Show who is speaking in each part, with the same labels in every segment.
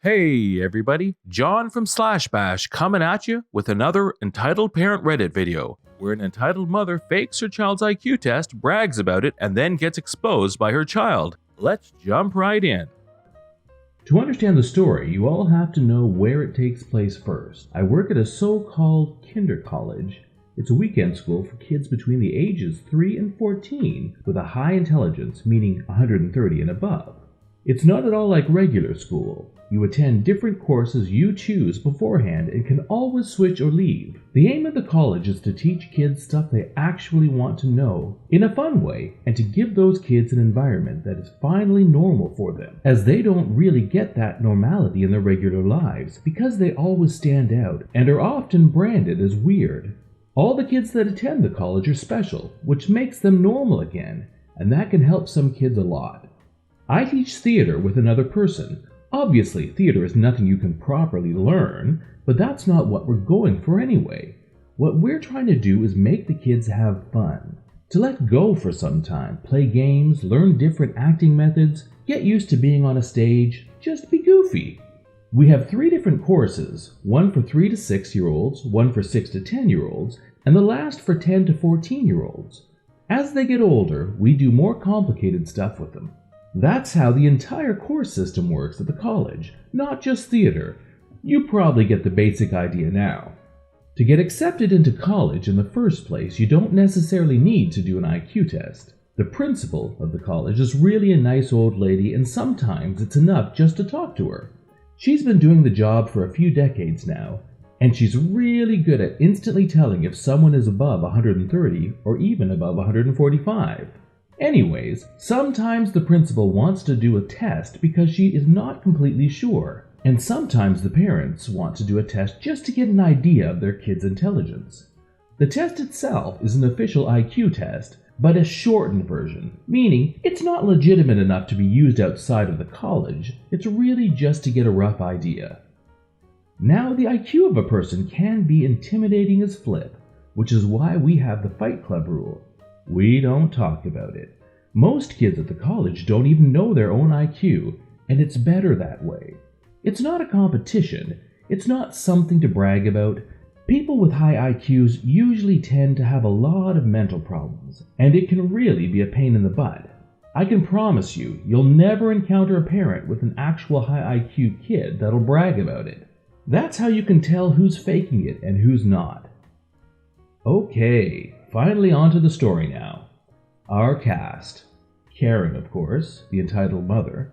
Speaker 1: Hey everybody, John from Slash Bash coming at you with another Entitled Parent Reddit video, where an entitled mother fakes her child's IQ test, brags about it, and then gets exposed by her child. Let's jump right in.
Speaker 2: To understand the story, you all have to know where it takes place first. I work at a so-called kinder college. It's a weekend school for kids between the ages 3 and 14 with a high intelligence, meaning 130 and above. It's not at all like regular school. You attend different courses you choose beforehand and can always switch or leave. The aim of the college is to teach kids stuff they actually want to know in a fun way and to give those kids an environment that is finally normal for them, as they don't really get that normality in their regular lives because they always stand out and are often branded as weird. All the kids that attend the college are special, which makes them normal again, and that can help some kids a lot. I teach theater with another person. Obviously, theater is nothing you can properly learn, but that's not what we're going for anyway. What we're trying to do is make the kids have fun. To let go for some time, play games, learn different acting methods, get used to being on a stage, just be goofy. We have 3 different courses, one for 3 to 6-year-olds, one for 6 to 10-year-olds, and the last for 10 to 14-year-olds. As they get older, we do more complicated stuff with them. That's how the entire course system works at the college, not just theater. You probably get the basic idea now. To get accepted into college in the first place, you don't necessarily need to do an IQ test. The principal of the college is really a nice old lady, and sometimes it's enough just to talk to her. She's been doing the job for a few decades now, and she's really good at instantly telling if someone is above 130 or even above 145. Anyways, sometimes the principal wants to do a test because she is not completely sure, and sometimes the parents want to do a test just to get an idea of their kid's intelligence. The test itself is an official IQ test, but a shortened version, meaning it's not legitimate enough to be used outside of the college. It's really just to get a rough idea. Now, the IQ of a person can be intimidating as flip, which is why we have the Fight Club rule. We don't talk about it. Most kids at the college don't even know their own IQ, and it's better that way. It's not a competition. It's not something to brag about. People with high IQs usually tend to have a lot of mental problems, and it can really be a pain in the butt. I can promise you, you'll never encounter a parent with an actual high IQ kid that'll brag about it. That's how you can tell who's faking it and who's not. Okay, finally onto the story now. Our cast. Karen, of course, the entitled mother.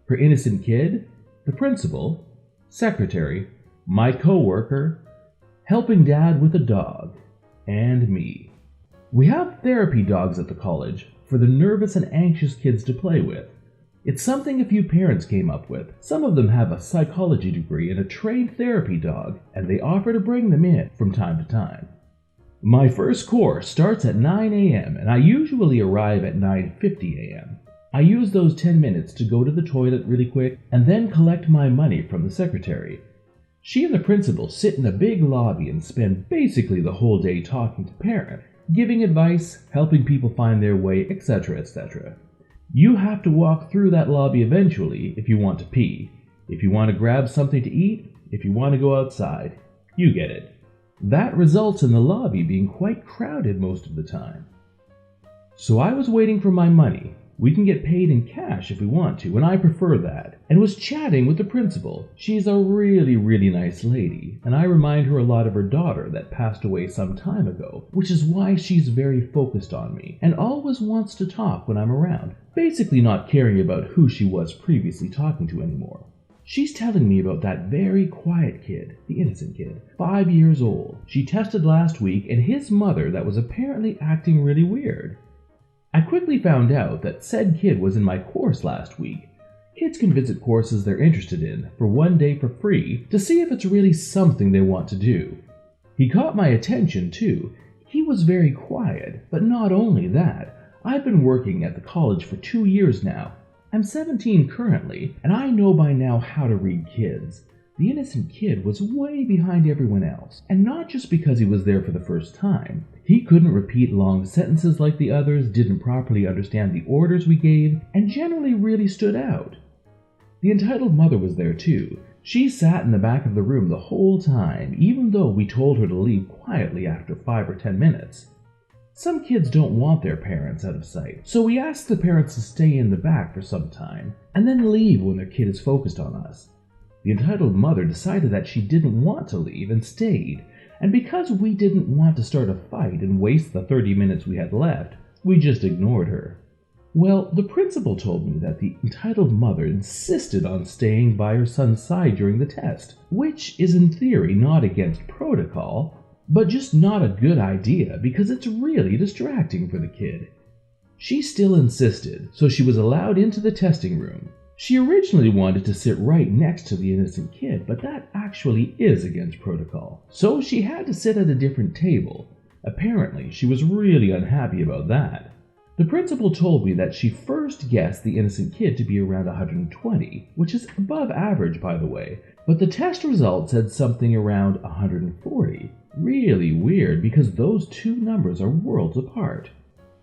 Speaker 2: Her innocent kid, the principal, secretary, my co-worker, helping dad with a dog, and me. We have therapy dogs at the college for the nervous and anxious kids to play with. It's something a few parents came up with. Some of them have a psychology degree and a trained therapy dog, and they offer to bring them in from time to time. My first course starts at 9 a.m. and I usually arrive at 9:50 a.m. I use those 10 minutes to go to the toilet really quick and then collect my money from the secretary. She and the principal sit in a big lobby and spend basically the whole day talking to parents, giving advice, helping people find their way, etc., etc. You have to walk through that lobby eventually if you want to pee, if you want to grab something to eat, if you want to go outside. You get it. That results in the lobby being quite crowded most of the time. So I was waiting for my money. We can get paid in cash if we want to, and I prefer that, and was chatting with the principal. She's a really nice lady, and I remind her a lot of her daughter that passed away some time ago, which is why she's very focused on me, and always wants to talk when I'm around, basically not caring about who she was previously talking to anymore. She's telling me about that very quiet kid, the innocent kid, 5 years old. She tested last week, and his mother that was apparently acting really weird. I quickly found out that said kid was in my course last week. Kids can visit courses they're interested in for 1 day for free to see if it's really something they want to do. He caught my attention too. He was very quiet, but not only that, I've been working at the college for 2 years now. I'm 17 currently, and I know by now how to read kids. The innocent kid was way behind everyone else, and not just because he was there for the first time. He couldn't repeat long sentences like the others, didn't properly understand the orders we gave, and generally really stood out. The entitled mother was there too. She sat in the back of the room the whole time, even though we told her to leave quietly after 5 or 10 minutes. Some kids don't want their parents out of sight, so we asked the parents to stay in the back for some time, and then leave when their kid is focused on us. The entitled mother decided that she didn't want to leave and stayed, and because we didn't want to start a fight and waste the 30 minutes we had left, we just ignored her. Well, the principal told me that the entitled mother insisted on staying by her son's side during the test, which is in theory not against protocol, but just not a good idea because it's really distracting for the kid. She still insisted, so she was allowed into the testing room. She originally wanted to sit right next to the innocent kid, but that actually is against protocol, so she had to sit at a different table. Apparently, she was really unhappy about that. The principal told me that she first guessed the innocent kid to be around 120, which is above average by the way, but the test results said something around 140. Really weird because those two numbers are worlds apart.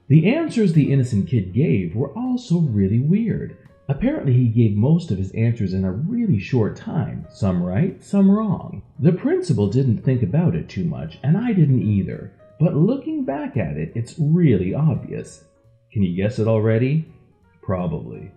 Speaker 2: The answers the innocent kid gave were also really weird. Apparently he gave most of his answers in a really short time, some right, some wrong. The principal didn't think about it too much, and I didn't either, but looking back at it, it's really obvious. Can you guess it already? Probably.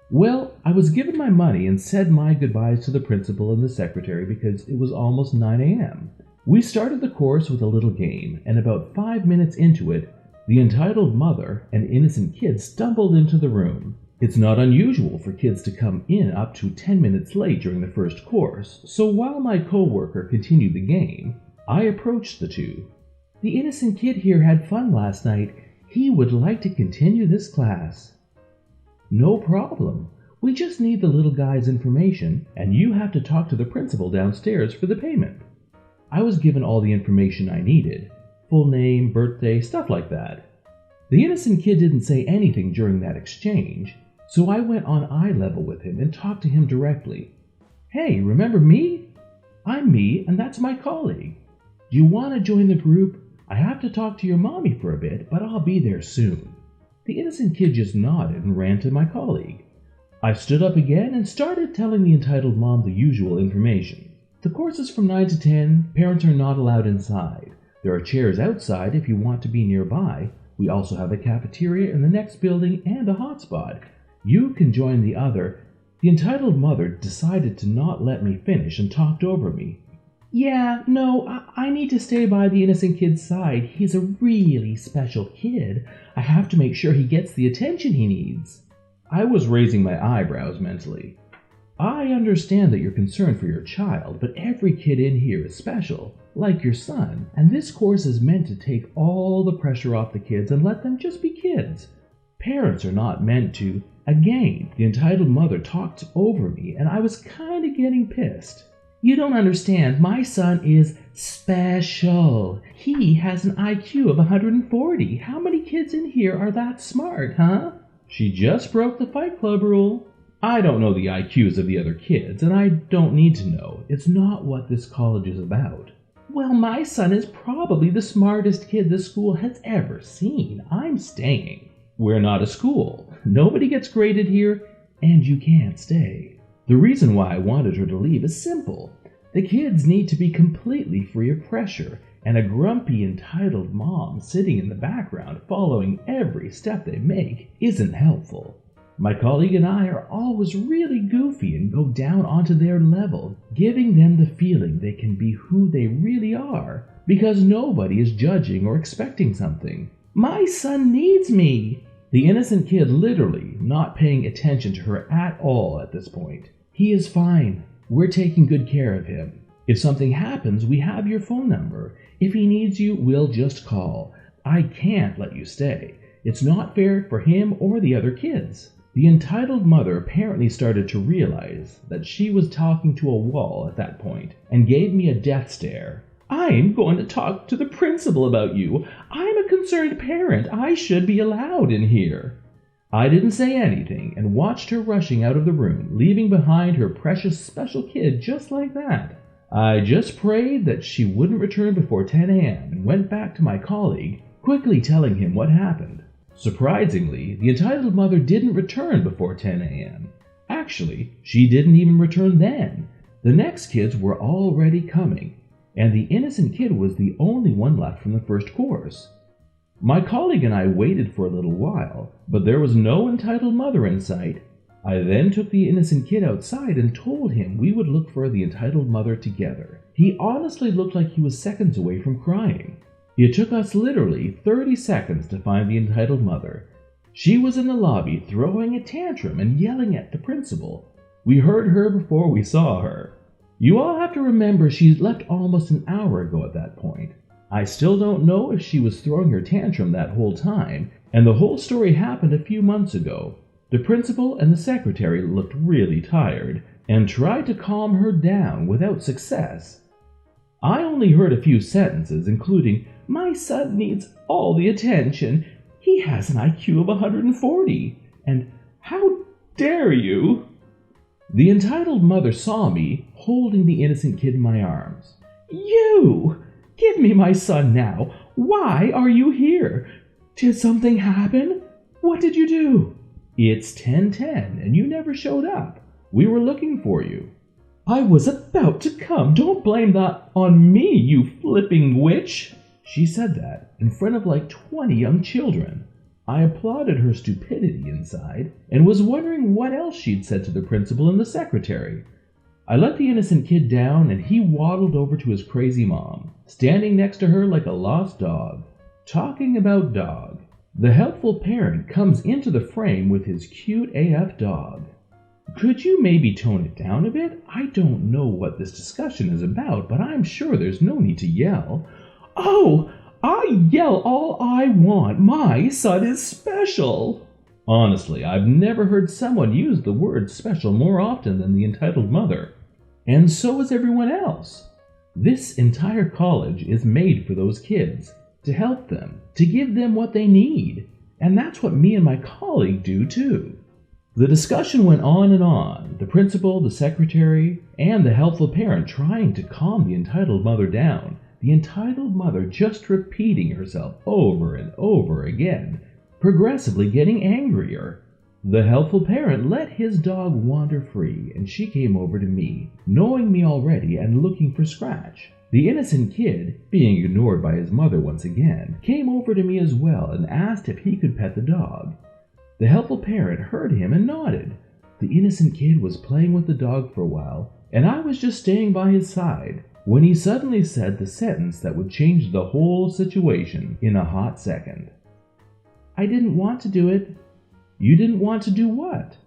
Speaker 2: Well, I was given my money and said my goodbyes to the principal and the secretary because it was almost 9 a.m. We started the course with a little game, and about 5 minutes into it, the entitled mother and innocent kid stumbled into the room. It's not unusual for kids to come in up to 10 minutes late during the first course, so while my co-worker continued the game, I approached the two. The innocent kid here had fun last night. He would like to continue this class. No problem. We just need the little guy's information, and you have to talk to the principal downstairs for the payment. I was given all the information I needed. Full name, birthday, stuff like that. The innocent kid didn't say anything during that exchange, so I went on eye level with him and talked to him directly. Hey, remember me? I'm me, and that's my colleague. Do you want to join the group? I have to talk to your mommy for a bit, but I'll be there soon. The innocent kid just nodded and ran to my colleague. I stood up again and started telling the entitled mom the usual information. The course is from 9 to 10. Parents are not allowed inside. There are chairs outside if you want to be nearby. We also have a cafeteria in the next building and a hotspot. You can join the other. The entitled mother decided to not let me finish and talked over me. Yeah, no, I need to stay by the innocent kid's side. He's a really special kid. I have to make sure he gets the attention he needs. I was raising my eyebrows mentally. I understand that you're concerned for your child, but every kid in here is special, like your son, and this course is meant to take all the pressure off the kids and let them just be kids. Parents are not meant to. Again, the entitled mother talked over me, and I was kind of getting pissed. You don't understand. My son is special. He has an IQ of 140. How many kids in here are that smart, huh? She just broke the Fight Club rule. I don't know the IQs of the other kids, and I don't need to know. It's not what this college is about. Well, my son is probably the smartest kid this school has ever seen. I'm staying. We're not a school. Nobody gets graded here, and you can't stay. The reason why I wanted her to leave is simple. The kids need to be completely free of pressure, and a grumpy, entitled mom sitting in the background following every step they make isn't helpful. My colleague and I are always really goofy and go down onto their level, giving them the feeling they can be who they really are, because nobody is judging or expecting something. My son needs me! The innocent kid literally not paying attention to her at all at this point. He is fine. We're taking good care of him. If something happens, we have your phone number. If he needs you, we'll just call. I can't let you stay. It's not fair for him or the other kids. The entitled mother apparently started to realize that she was talking to a wall at that point and gave me a death stare. I'm going to talk to the principal about you. I'm a concerned parent. I should be allowed in here. I didn't say anything and watched her rushing out of the room, leaving behind her precious special kid just like that. I just prayed that she wouldn't return before 10 a.m. and went back to my colleague, quickly telling him what happened. Surprisingly, the entitled mother didn't return before 10 a.m. Actually, she didn't even return then. The next kids were already coming, and the innocent kid was the only one left from the first course. My colleague and I waited for a little while, but there was no entitled mother in sight. I then took the innocent kid outside and told him we would look for the entitled mother together. He honestly looked like he was seconds away from crying. It took us literally 30 seconds to find the entitled mother. She was in the lobby throwing a tantrum and yelling at the principal. We heard her before we saw her. You all have to remember she'd left almost an hour ago at that point. I still don't know if she was throwing her tantrum that whole time, and the whole story happened a few months ago. The principal and the secretary looked really tired and tried to calm her down without success. I only heard a few sentences, including, "My son needs all the attention. He has an IQ of 140. And how dare you?" The entitled mother saw me holding the innocent kid in my arms. "You! Give me my son now. Why are you here? Did something happen? What did you do?" "It's 10:10 and you never showed up. We were looking for you." "I was about to come. Don't blame that on me, you flipping witch." She said that in front of like 20 young children. I applauded her stupidity inside and was wondering what else she'd said to the principal and the secretary. I let the innocent kid down and he waddled over to his crazy mom, standing next to her like a lost dog. Talking about dog, the helpful parent comes into the frame with his cute AF dog. "Could you maybe tone it down a bit? I don't know what this discussion is about, but I'm sure there's no need to yell." "Oh, I yell all I want. My son is special." Honestly, I've never heard someone use the word special more often than the entitled mother. And so is everyone else. This entire college is made for those kids, to help them, to give them what they need. And that's what me and my colleague do too. The discussion went on and on, the principal, the secretary, and the helpful parent trying to calm the entitled mother down. The entitled mother just repeating herself over and over again, progressively getting angrier. The helpful parent let his dog wander free, and she came over to me, knowing me already and looking for scratch. The innocent kid, being ignored by his mother once again, came over to me as well and asked if he could pet the dog. The helpful parent heard him and nodded. The innocent kid was playing with the dog for a while, and I was just staying by his side, when he suddenly said the sentence that would change the whole situation in a hot second. "I didn't want to do it." "You didn't want to do what?"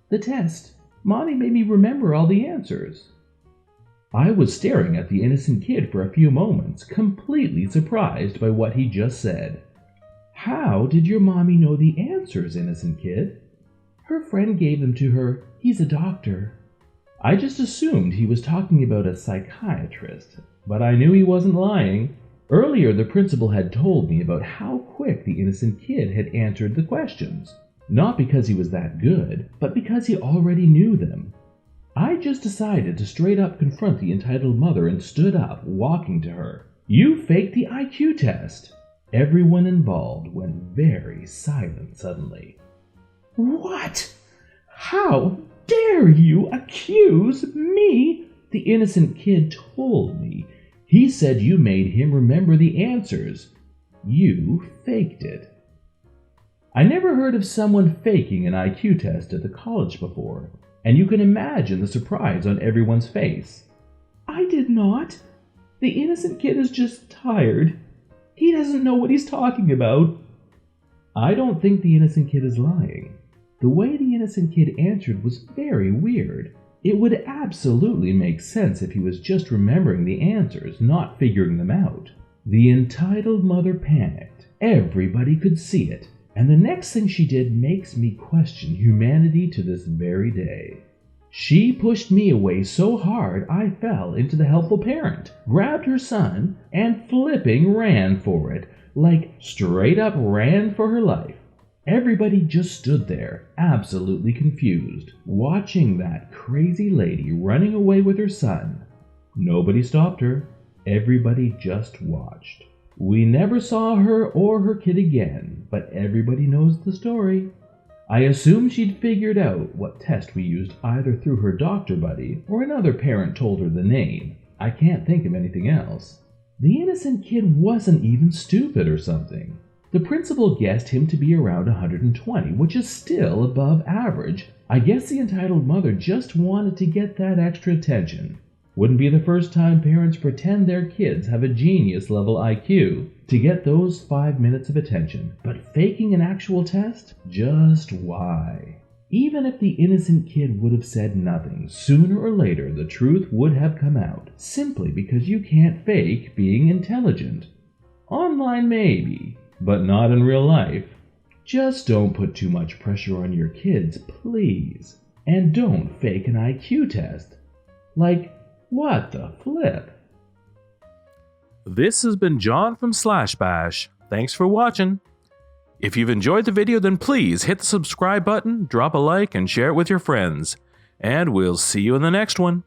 Speaker 2: "The test. Mommy made me remember all the answers." I was staring at the innocent kid for a few moments, completely surprised by what he just said. "How did your mommy know the answers, innocent kid?" "Her friend gave them to her. He's a doctor." I just assumed he was talking about a psychiatrist, but I knew he wasn't lying. Earlier, the principal had told me about how quick the innocent kid had answered the questions. Not because he was that good, but because he already knew them. I just decided to straight up confront the entitled mother and stood up, walking to her. "You faked the IQ test." Everyone involved went very silent suddenly. "What? How dare you accuse me?" The innocent kid told me. "He said you made him remember the answers. You faked it." I never heard of someone faking an IQ test at the college before, and you can imagine the surprise on everyone's face. "I did not. The innocent kid is just tired. He doesn't know what he's talking about." I don't think the innocent kid is lying. The way the innocent kid answered was very weird. It would absolutely make sense if he was just remembering the answers, not figuring them out. The entitled mother panicked. Everybody could see it. And the next thing she did makes me question humanity to this very day. She pushed me away so hard I fell into the helpful parent, grabbed her son, and flipping ran for it, like straight up ran for her life. Everybody just stood there, absolutely confused, watching that crazy lady running away with her son. Nobody stopped her. Everybody just watched. We never saw her or her kid again, but everybody knows the story. I assume she'd figured out what test we used either through her doctor buddy or another parent told her the name. I can't think of anything else. The innocent kid wasn't even stupid or something. The principal guessed him to be around 120, which is still above average. I guess the entitled mother just wanted to get that extra attention. Wouldn't be the first time parents pretend their kids have a genius-level IQ to get those 5 minutes of attention. But faking an actual test? Just why? Even if the innocent kid would have said nothing, sooner or later the truth would have come out, simply because you can't fake being intelligent. Online maybe, but not in real life. Just don't put too much pressure on your kids, please. And don't fake an IQ test. Like, what the flip?
Speaker 1: This has been John from /bash. Thanks for watching. If you've enjoyed the video, then please hit the subscribe button, drop a like, and share it with your friends. And we'll see you in the next one.